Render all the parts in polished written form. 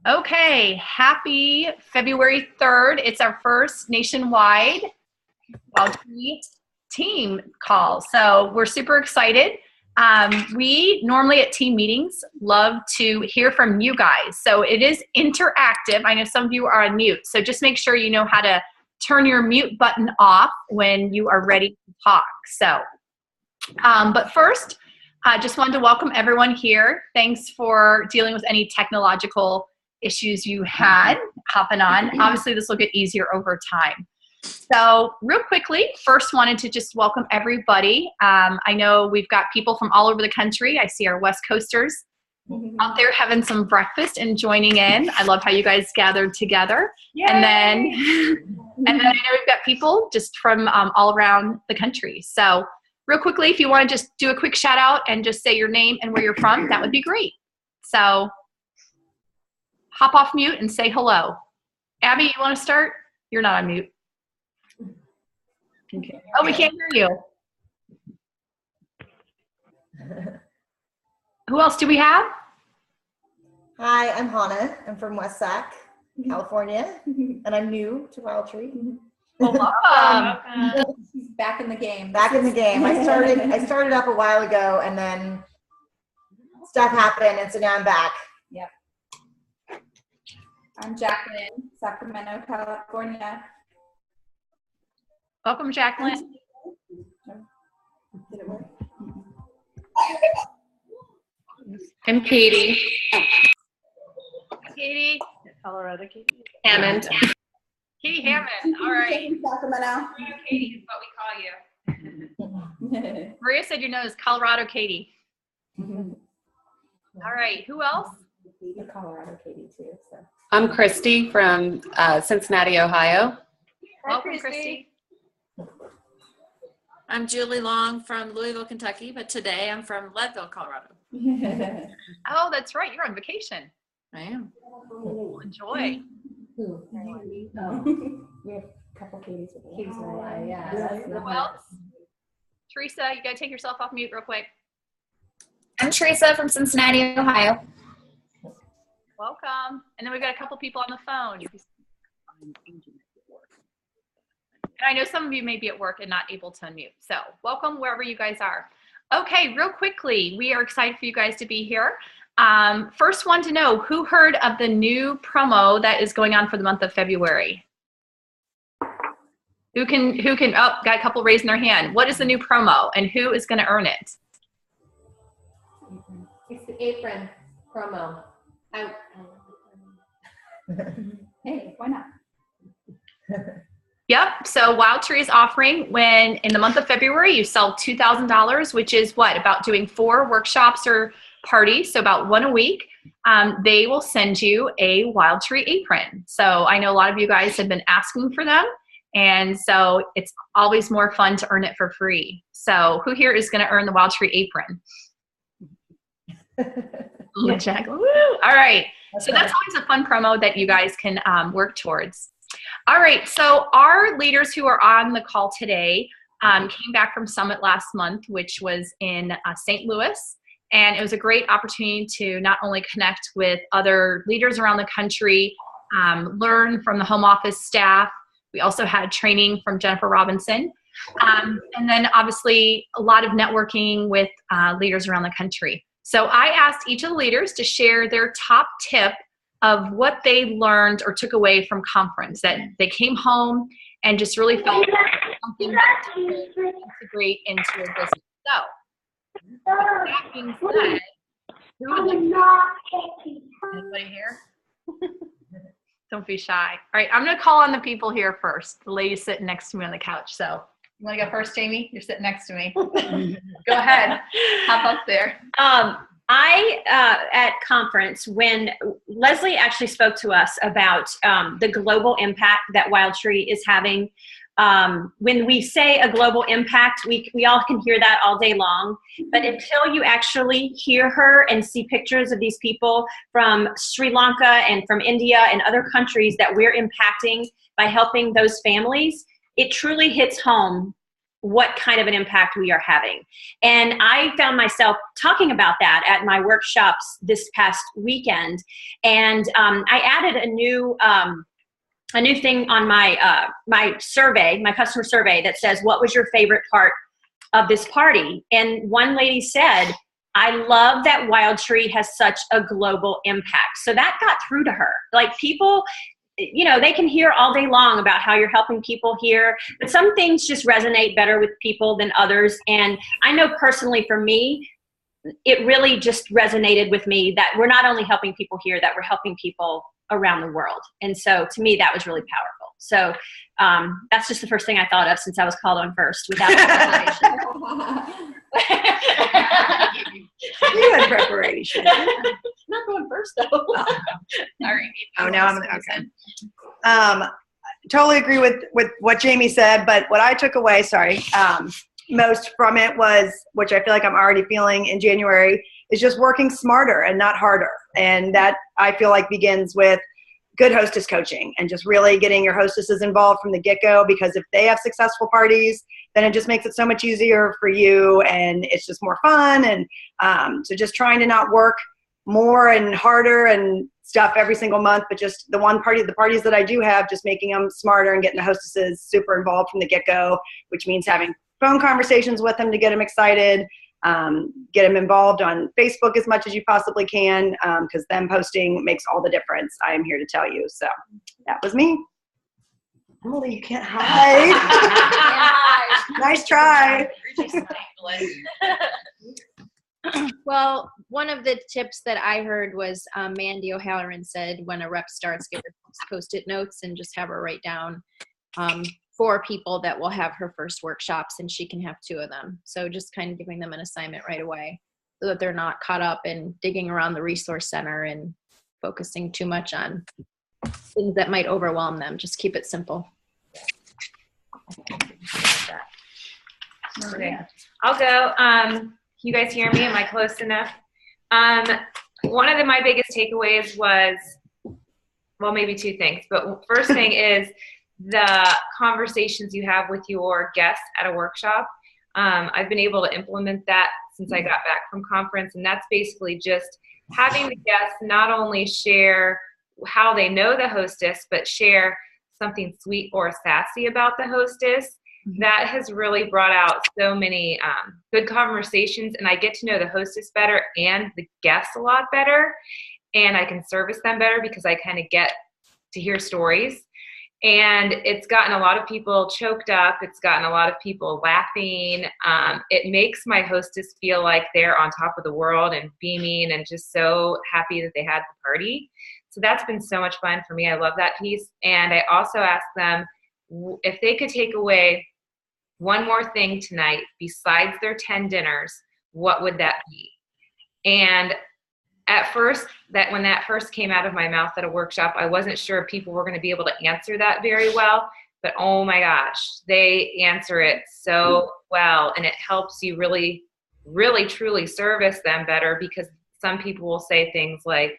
Okay, happy February 3rd. It's our first nationwide Wild Tree team call. So we're super excited. We normally at team meetings love to hear from you guys. So it is interactive. I know some of you are on mute. So just make sure you know how to turn your mute button off when you are ready to talk. So, but first, I just wanted to welcome everyone here. Thanks for dealing with any technological issues you had hopping on. Obviously, this will get easier over time. So real quickly, first wanted to just welcome everybody. I know we've got people from all over the country. I see our West Coasters out there having some breakfast and joining in. I love how you guys gathered together. Yay! And then I know we've got people just from all around the country. So real quickly, if you want to just do a quick shout out and just say your name and where you're from, that would be great. So hop off mute and say hello. Abby, you want to start? You're not on mute. Okay. Oh, we can't hear you. Who else do we have? Hi, I'm Hannah. I'm from West Sac, California, and I'm new to Wild Tree. Well, welcome. She's back in the game. Back in the game. I started up a while ago, and then stuff happened, and so now I'm back. Yep. I'm Jacqueline, Sacramento, California. Welcome, Jacqueline. Did it work? I'm Katie. Katie. Colorado, Katie. Hammond. Katie Hammond. All right. Sacramento. Katie is what we call you. Maria said your name is Colorado Katie. All right. Who else? The Colorado Katie too. So. I'm Christy from Cincinnati, Ohio. Welcome, Christy. I'm Julie Long from Louisville, Kentucky, but today I'm from Leadville, Colorado. Oh, that's right. You're on vacation. I am. Enjoy. Who? We have a couple Katies with us. Katies with us. Yeah. Who else? Teresa, you gotta take yourself off mute real quick. I'm Teresa from Cincinnati, Ohio. Welcome. And then we've got a couple people on the phone. And I know some of you may be at work and not able to unmute. So welcome wherever you guys are. Okay, real quickly, we are excited for you guys to be here. First one to know, who heard of the new promo that is going on for the month of February? Who can, oh, got a couple raising their hand. What is the new promo and who is gonna earn it? It's the apron promo. Hey, why not? Yep, so Wild Tree is offering when in the month of February you sell $2,000, which is what, about doing 4 workshops or parties, so about 1 a week, they will send you a Wild Tree apron. So I know a lot of you guys have been asking for them, and so it's always more fun to earn it for free. So who here is gonna earn the Wild Tree apron? Jack. Woo! All right, so that's always a fun promo that you guys can work towards. All right, so our leaders who are on the call today came back from Summit last month, which was in St. Louis, and it was a great opportunity to not only connect with other leaders around the country, learn from the home office staff. We also had training from Jennifer Robinson, and then obviously a lot of networking with leaders around the country. So I asked each of the leaders to share their top tip of what they learned or took away from conference, that they came home and just really felt something that they could integrate into their business. So, with that being said, who would like to? Anybody here? Don't be shy. All right, I'm gonna call on the people here first. The lady sitting next to me on the couch. So, you wanna go first, Jamie? You're sitting next to me. Go ahead. Hop up there. At conference, when Leslie actually spoke to us about the global impact that Wild Tree is having, when we say a global impact, we all can hear that all day long, but until you actually hear her and see pictures of these people from Sri Lanka and from India and other countries that we're impacting by helping those families, it truly hits home what kind of an impact we are having. And I found myself talking about that at my workshops this past weekend. And I added a new thing on my my survey, my customer survey, that says, what was your favorite part of this party? And one lady said, I love that Wild Tree has such a global impact. So that got through to her. Like, people, you know, they can hear all day long about how you're helping people here, but some things just resonate better with people than others. And I know personally for me, it really just resonated with me that we're not only helping people here, that we're helping people around the world. And so to me, that was really powerful. So that's just the first thing I thought of since I was called on first without preparation. You had preparation. Not going first though. Sorry. Oh, now I'm okay. Totally agree with what Jamie said, but what I took away, most from it was, which I feel like I'm already feeling in January, is just working smarter and not harder. And that, I feel like, begins with good hostess coaching and just really getting your hostesses involved from the get-go, because if they have successful parties, then it just makes it so much easier for you, and it's just more fun. And so just trying to not work more and harder and stuff every single month, but just the parties that I do have, just making them smarter and getting the hostesses super involved from the get-go, which means having phone conversations with them to get them excited, get them involved on Facebook as much as you possibly can, because them posting makes all the difference. I am here to tell you. So that was me. Emily, you can't hide. Nice try. Well, one of the tips that I heard was Mandy O'Halloran said, when a rep starts, give her Post-it notes and just have her write down 4 people that will have her first workshops, and she can have 2 of them. So just kind of giving them an assignment right away so that they're not caught up in digging around the resource center and focusing too much on things that might overwhelm them. Just keep it simple. Okay. I'll go. Can you guys hear me? Am I close enough? One of my biggest takeaways was, well, maybe 2 things. But first thing is the conversations you have with your guests at a workshop. I've been able to implement that since I got back from conference, and that's basically just having the guests not only share how they know the hostess, but share something sweet or sassy about the hostess. That has really brought out so many good conversations, and I get to know the hostess better and the guests a lot better, and I can service them better because I kind of get to hear stories. And it's gotten a lot of people choked up. It's gotten a lot of people laughing. It makes my hostess feel like they're on top of the world and beaming and just so happy that they had the party. So that's been so much fun for me. I love that piece. And I also asked them if they could take away one more thing tonight besides their 10 dinners, what would that be? And at first, when that first came out of my mouth at a workshop, I wasn't sure if people were going to be able to answer that very well, but oh my gosh, they answer it so well, and it helps you really, really, truly service them better, because some people will say things like,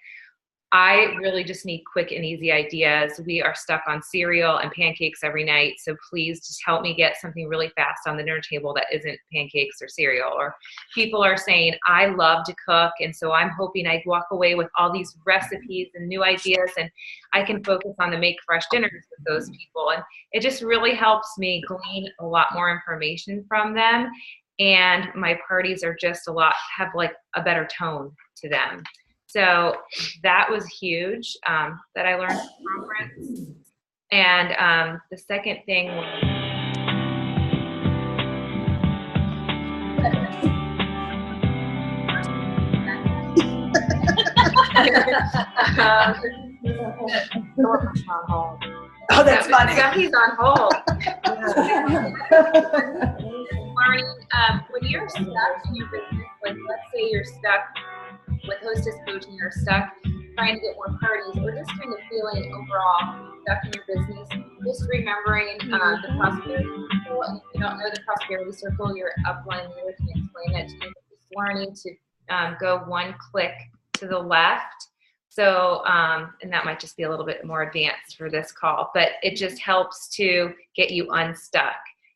I really just need quick and easy ideas. We are stuck on cereal and pancakes every night, so please just help me get something really fast on the dinner table that isn't pancakes or cereal. Or people are saying, I love to cook, and so I'm hoping I walk away with all these recipes and new ideas, and I can focus on the make fresh dinners with those people. And it just really helps me glean a lot more information from them, and my parties are just have like a better tone to them. So that was huge that I learned at the conference. And the second thing was Oh, that's funny. He's on hold. Learning when you're stuck in your business, like let's say you're stuck with hostess coaching, you're stuck trying to get more parties, or just kind of feeling overall stuck in your business, just remembering the prosperity circle. And if you don't know the prosperity circle, your upline leader can explain it to you. Just learning to go one click to the left. So, and that might just be a little bit more advanced for this call, but it just helps to get you unstuck.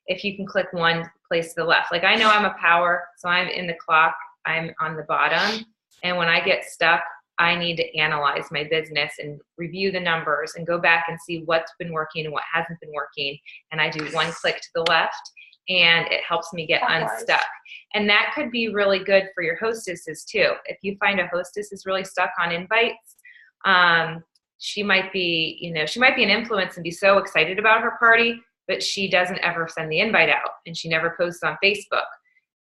if you can click one place to the left. Like I know I'm a power, so I'm in the clock, I'm on the bottom. And when I get stuck, I need to analyze my business and review the numbers and go back and see what's been working and what hasn't been working. And I do one click to the left, and it helps me get unstuck. And that could be really good for your hostesses too. If you find a hostess is really stuck on invites, she might be an influence and be so excited about her party, but she doesn't ever send the invite out, and she never posts on Facebook.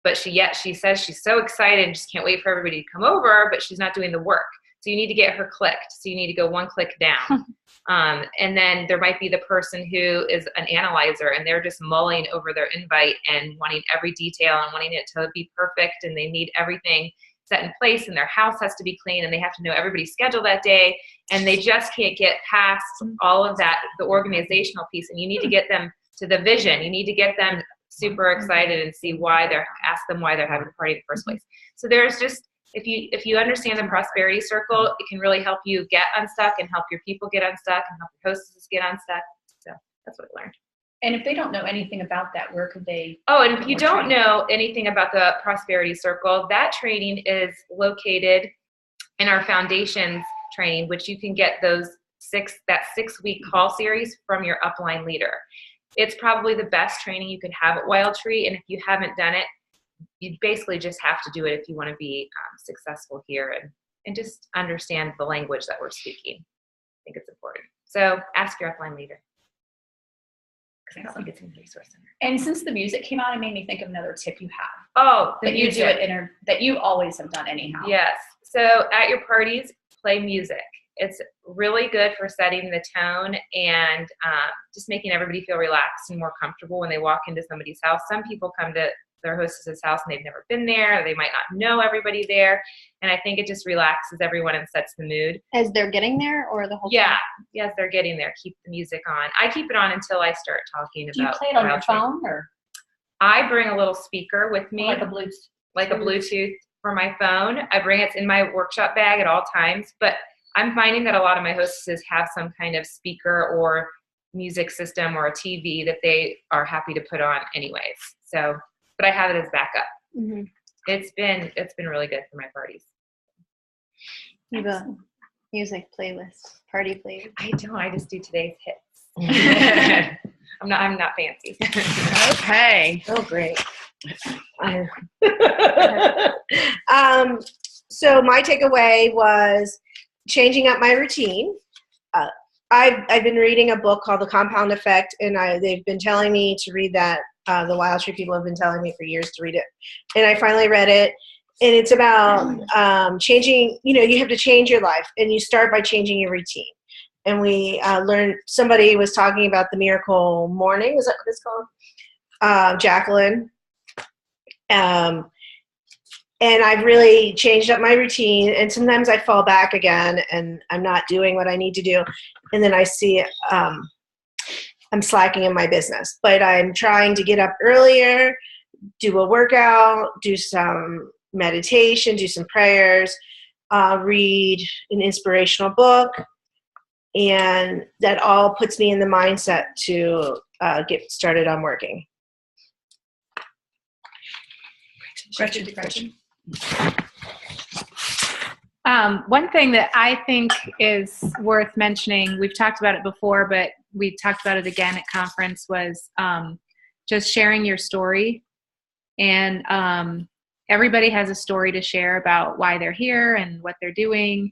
But she says she's so excited and just can't wait for everybody to come over, but she's not doing the work. So you need to get her clicked. So you need to go one click down. And then there might be the person who is an analyzer, and they're just mulling over their invite and wanting every detail and wanting it to be perfect, and they need everything set in place, and their house has to be clean, and they have to know everybody's schedule that day, and they just can't get past all of that, the organizational piece. And you need to get them to the vision. You need to get them super excited and ask them why they're having a party in the first place. So there's just, if you understand the prosperity circle, it can really help you get unstuck and help your people get unstuck and help your hostesses get unstuck. So that's what I learned. And if they don't know anything about that, where could they? Oh, and if you don't know anything about the prosperity circle, that training is located in our foundations training, which you can get that 6-week call series from your upline leader. It's probably the best training you could have at Wild Tree. And if you haven't done it, you basically just have to do it if you want to be successful here and just understand the language that we're speaking. I think it's important. So ask your upline leader. Because I don't think it's in the resource center. And since the music came out, it made me think of another tip you have. Oh, that you do it that you always have done anyhow. Yes. So at your parties, play music. It's really good for setting the tone and just making everybody feel relaxed and more comfortable when they walk into somebody's house. Some people come to their hostess's house and they've never been there, or they might not know everybody there. And I think it just relaxes everyone and sets the mood. As they're getting there, or the whole time? Yeah. Yes, they're getting there. Keep the music on. I keep it on until I start talking about. Do you play it on your phone, or? I bring a little speaker with me. Like a Bluetooth. Like a Bluetooth for my phone. I bring it in my workshop bag at all times. But I'm finding that a lot of my hostesses have some kind of speaker or music system or a TV that they are happy to put on anyways. So, but I have it as backup. Mm-hmm. It's been really good for my parties. You have a music playlist, party playlist? I don't. I just do today's hits. I'm not fancy. Okay. Oh, great. So my takeaway was changing up my routine. I've been reading a book called The Compound Effect, and they've been telling me to read that. The Wild Tree people have been telling me for years to read it, and I finally read it. And it's about changing. You have to change your life, and you start by changing your routine. And we learned. Somebody was talking about the Miracle Morning. Is that what it's called? Jacqueline. And I've really changed up my routine, and sometimes I fall back again and I'm not doing what I need to do. And then I see I'm slacking in my business, but I'm trying to get up earlier, do a workout, do some meditation, do some prayers, read an inspirational book. And that all puts me in the mindset to get started on working. Gretchen. One thing that I think is worth mentioning, we've talked about it before, but we talked about it again at conference, was just sharing your story. And everybody has a story to share about why they're here and what they're doing,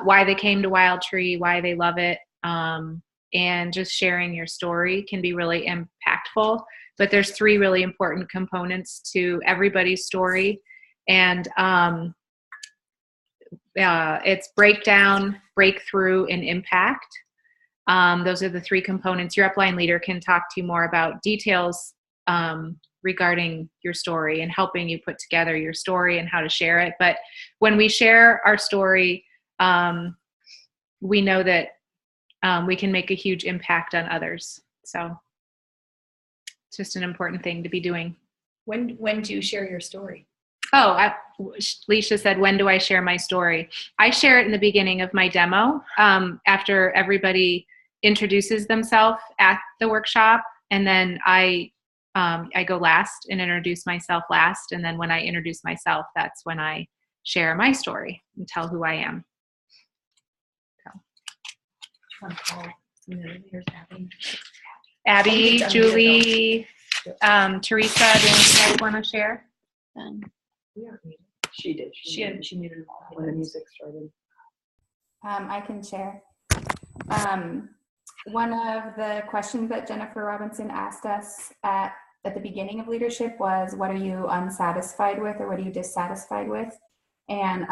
why they came to Wild Tree, why they love it. And just sharing your story can be really impactful. But there's 3 really important components to everybody's story. And it's breakdown, breakthrough, and impact. Those are the 3 components. Your upline leader can talk to you more about details regarding your story and helping you put together your story and how to share it. But when we share our story, we know that we can make a huge impact on others. So it's just an important thing to be doing. When do you share your story? Oh, Leisha said, when do I share my story? I share it in the beginning of my demo, after everybody introduces themselves at the workshop. And then I I go last and introduce myself last. And then when I introduce myself, that's when I share my story and tell who I am. Abby, Julie, Teresa, do you guys want to share? She did. She muted when the music started. I can share. One of the questions that Jennifer Robinson asked us at the beginning of leadership was, what are you unsatisfied with, or what are you dissatisfied with? And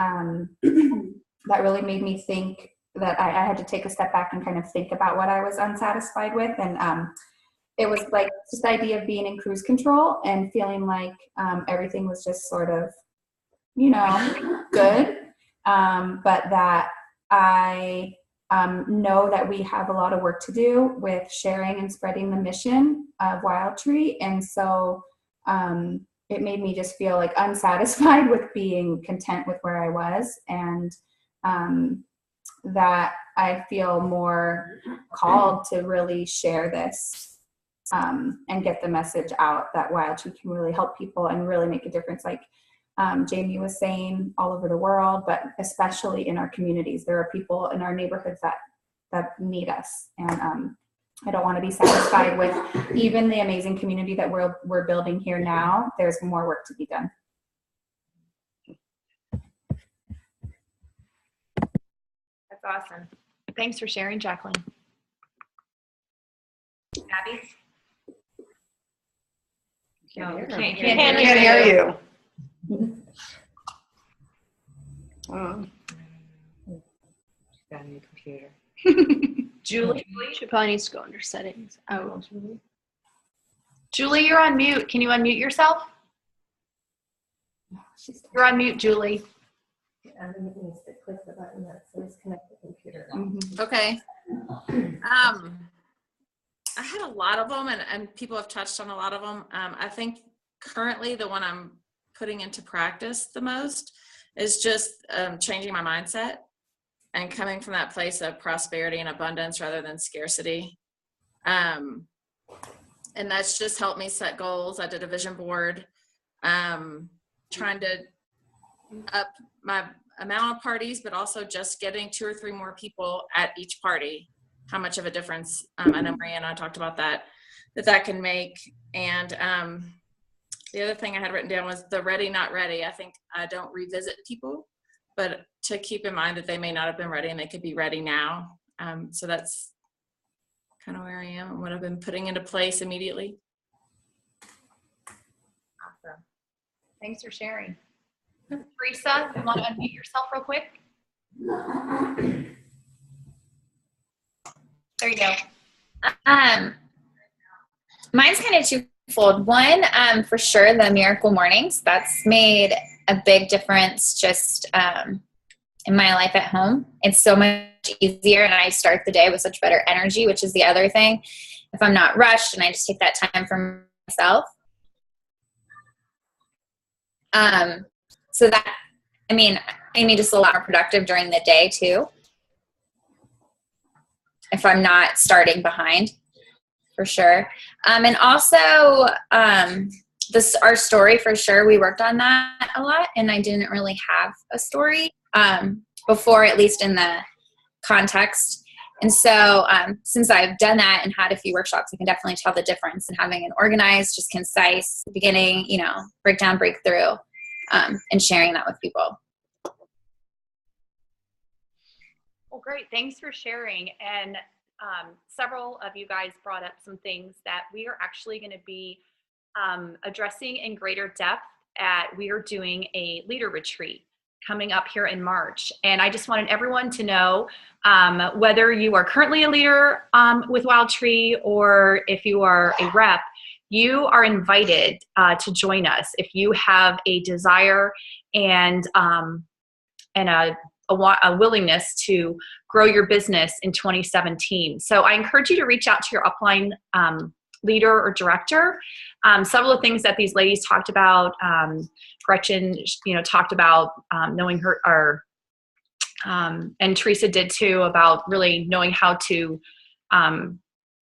that really made me think that I had to take a step back and kind of think about what I was unsatisfied with. And it was like just the idea of being in cruise control and feeling like everything was just sort of, good. But that I know that we have a lot of work to do with sharing and spreading the mission of Wild Tree. And so it made me just feel like unsatisfied with being content with where I was, and that I feel more called to really share this and get the message out that Wild Tree can really help people and really make a difference. Like Jamie was saying, all over the world, but especially in our communities. There are people in our neighborhoods that need us. And I don't want to be satisfied with even the amazing community that we're building here now. There's more work to be done. That's awesome. Thanks for sharing, Jacqueline. Abby? Can't hear you. Got a new computer. Julie? She probably needs to go under settings. Oh, Julie, you're on mute. Can you unmute yourself? You're on mute, Julie. Adam needs to click the button that says connect the computer. Okay. I had a lot of them, and people have touched on a lot of them. I think currently the one I'm putting into practice the most is just changing my mindset and coming from that place of prosperity and abundance rather than scarcity. And that's just helped me set goals. I did a vision board, trying to up my amount of parties, but also just getting 2 or 3 more people at each party. How much of a difference, I know Maria and I talked about that can make. And the other thing I had written down was the ready, not ready. I think I don't revisit people, but to keep in mind that they may not have been ready and they could be ready now. So that's kind of where I am and what I've been putting into place immediately. Awesome. Thanks for sharing. Teresa, you want to unmute yourself real quick? There you go. Mine's kind of twofold. One, for sure, the Miracle Mornings. That's made a big difference just in my life at home. It's so much easier, and I start the day with such better energy, which is the other thing. If I'm not rushed and I just take that time for myself. So that, made me just a lot more productive during the day too. If I'm not starting behind, for sure. And also, our story, for sure, we worked on that a lot, and I didn't really have a story before, at least in the context. And so since I've done that and had a few workshops, I can definitely tell the difference in having an organized, just concise beginning, breakdown, breakthrough, and sharing that with people. Well, great. Thanks for sharing. And several of you guys brought up some things that we are actually going to be addressing in greater depth we are doing a leader retreat coming up here in March. And I just wanted everyone to know whether you are currently a leader with Wild Tree or if you are a rep, you are invited to join us if you have a desire and a willingness to grow your business in 2017. So I encourage you to reach out to your upline leader or director. Several of the things that these ladies talked about, Gretchen, talked about knowing her, and Teresa did too, about really knowing how to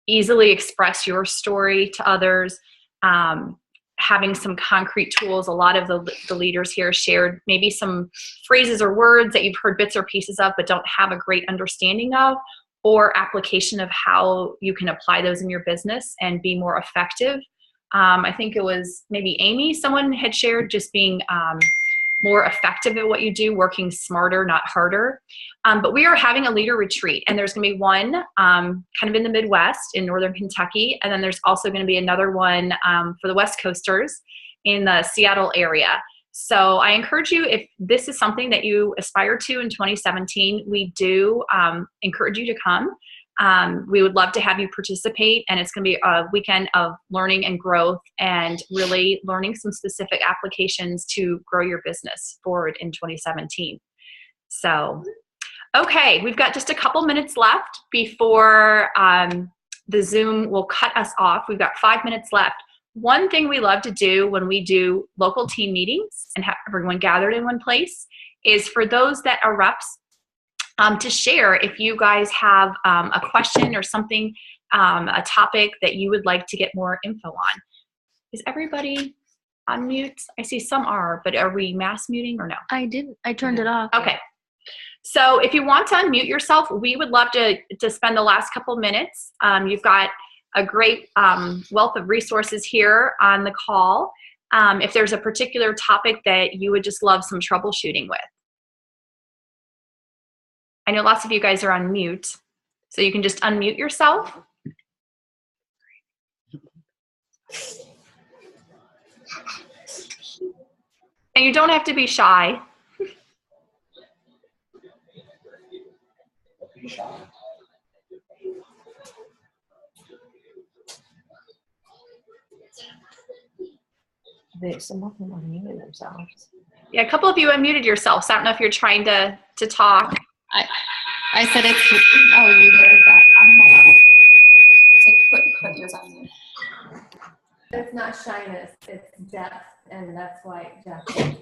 easily express your story to others. having some concrete tools. A lot of the leaders here shared maybe some phrases or words that you've heard bits or pieces of but don't have a great understanding of, or application of how you can apply those in your business and be more effective. I think it was maybe Amy, someone had shared just being more effective at what you do, working smarter, not harder. But we are having a leader retreat, and there's going to be one kind of in the Midwest in Northern Kentucky, and then there's also going to be another one for the West Coasters in the Seattle area. So I encourage you, if this is something that you aspire to in 2017, we do encourage you to come. We would love to have you participate, and it's going to be a weekend of learning and growth and really learning some specific applications to grow your business forward in 2017. So, okay, we've got just a couple minutes left before the Zoom will cut us off. We've got 5 minutes left. One thing we love to do when we do local team meetings and have everyone gathered in one place is for those that are reps, to share if you guys have a question or something, a topic that you would like to get more info on. Is everybody on mute? I see some are, but are we mass muting or no? I didn't. I turned it off. Okay. So if you want to unmute yourself, we would love to spend the last couple minutes. You've got a great wealth of resources here on the call. If there's a particular topic that you would just love some troubleshooting with. I know lots of you guys are on mute, so you can just unmute yourself. And you don't have to be shy. Some of them unmuted themselves. Yeah, a couple of you unmuted yourselves. So I don't know if you're trying to talk. I said it's, oh, you heard that. Put yours on mute. It's not shyness, it's depth, and that's why Jeff is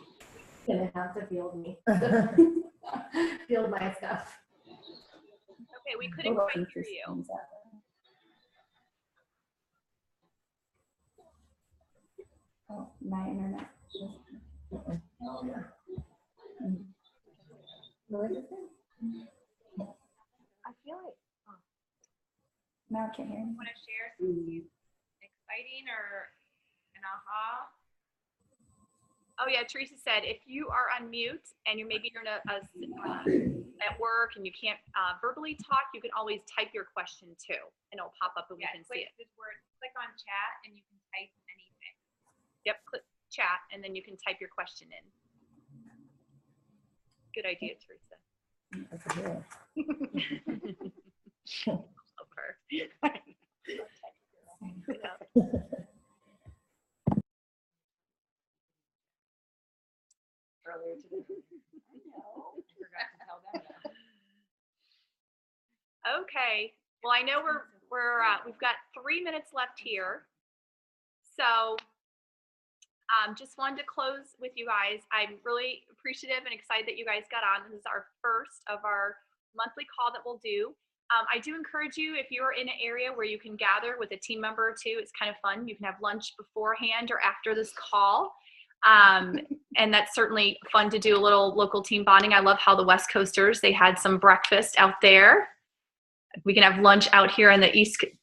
gonna have to field me. Field my stuff. Okay, we couldn't quite hear you. Oh, my internet. I feel like. Now I can't hear you. Want to share something exciting or an aha? Oh yeah, Teresa said if you are on mute and you're maybe you're at work and you can't verbally talk, you can always type your question too, and it'll pop up and we can see it. This word, click on chat and you can type anything. Yep, click chat and then you can type your question in. Good idea, Teresa. Love her. Earlier today. Forgot to tell them that. Okay. Well, I know we've got 3 minutes left here. So just wanted to close with you guys. I'm really appreciative and excited that you guys got on. This is our first of our monthly call that we'll do. I do encourage you, if you're in an area where you can gather with a team member or two, it's kind of fun. You can have lunch beforehand or after this call. And that's certainly fun to do a little local team bonding. I love how the West Coasters, they had some breakfast out there. We can have lunch out here in the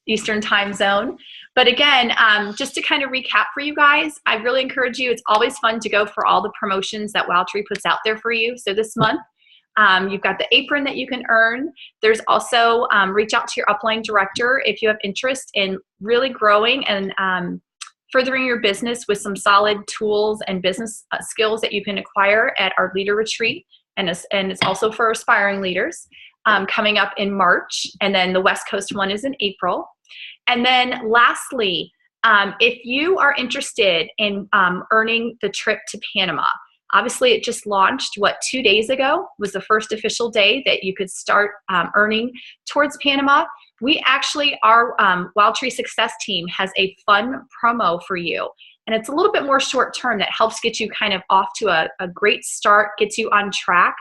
Eastern time zone. But again, just to kind of recap for you guys, I really encourage you. It's always fun to go for all the promotions that WildTree puts out there for you. So this month, you've got the apron that you can earn. There's also reach out to your upline director if you have interest in really growing and furthering your business with some solid tools and business skills that you can acquire at our leader retreat. And it's also for aspiring leaders coming up in March. And then the West Coast one is in April. And then lastly, if you are interested in earning the trip to Panama, obviously it just launched, 2 days ago was the first official day that you could start earning towards Panama. We actually, our WildTree Success team has a fun promo for you. And it's a little bit more short term that helps get you kind of off to a great start, gets you on track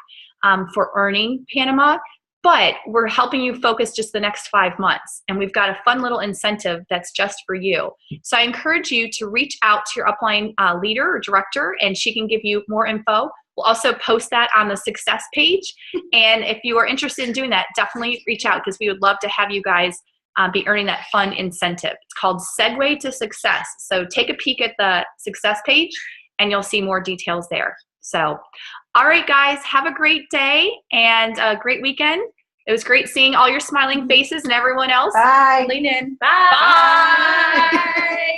for earning Panama. but we're helping you focus just the next 5 months. And we've got a fun little incentive that's just for you. So I encourage you to reach out to your upline leader or director, and she can give you more info. We'll also post that on the success page. And if you are interested in doing that, definitely reach out, because we would love to have you guys be earning that fun incentive. It's called Segue to Success. So take a peek at the success page and you'll see more details there. So, all right, guys, have a great day and a great weekend. It was great seeing all your smiling faces and everyone else. Bye. Lean in. Bye. Bye.